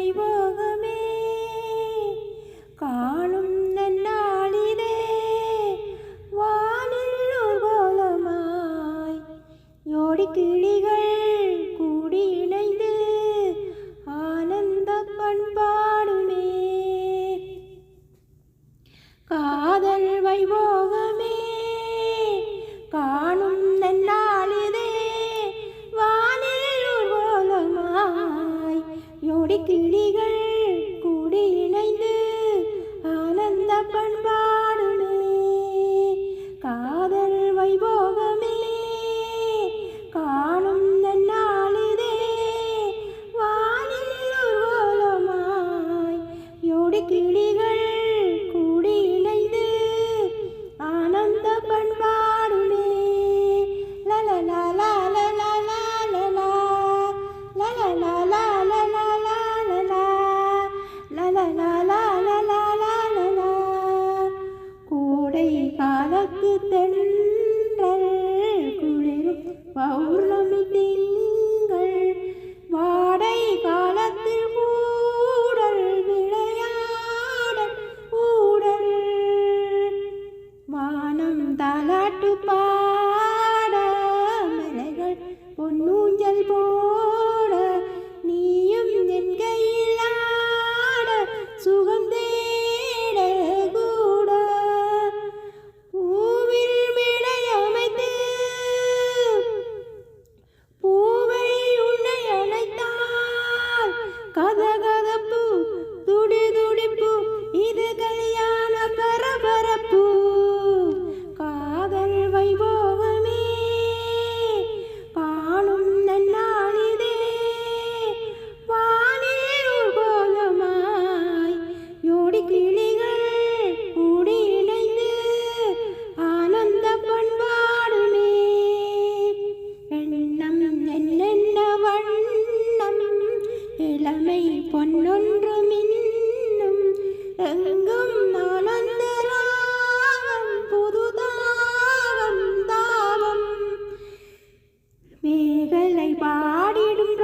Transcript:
வைபோகமே காணும் நன்னாளிலே வானில் ஊர்வலமாய் யோடி கிளிகள் கூடி இணைந்து ஆனந்த பண்பாடுமே காதல் வைபோகமே காணும் நன்னாளிலே வானில் ஊர்வலமாய் யோடி கிளிகள் கூடி இணைந்து ஆனந்த பண்பாடுமே காதல் வைபோகமே காணும் நன்னாளிலே வானில் ஊர்வலமாய் யோடி கிளிகள் கூடி இணைந்து ஆனந்த பண்பாடுமே லலலா லலலா லலலா லலலா லலலா லலலா லலலா லலலா கோடை காலத்து தென்றல் குளிரும் பௌர்ணமி திங்கள் வாடை காலத்தில் கூடல் விளையாடல் ஊடல் வானம் தாலாட்டு பாட மலைகள் பொன்னூஞ்சல் போட நீயும் என் கையில் ஆட சுகம் தேட கூட பூவில் மேடை அமைத்து பூவை உன்னை அணைத்தால் கதகதப்பு துடி துடிப்பு இது கல்யாண பரபரப்பு காதல் வைபோகமே காணும் நன்னாளிலே வானில் ஊர்வலமாய் யோடி கிளிகள் கூடி இணைந்து ஆனந்த பண்பாடுமே எண்ணம் என்னென்ன வண்ணம் இளமை பொன்னொன்று மின்னும் எங்கும் ஆனந்த ராகம் புதுதாகம் தாவம் மேகலை பாடிடும்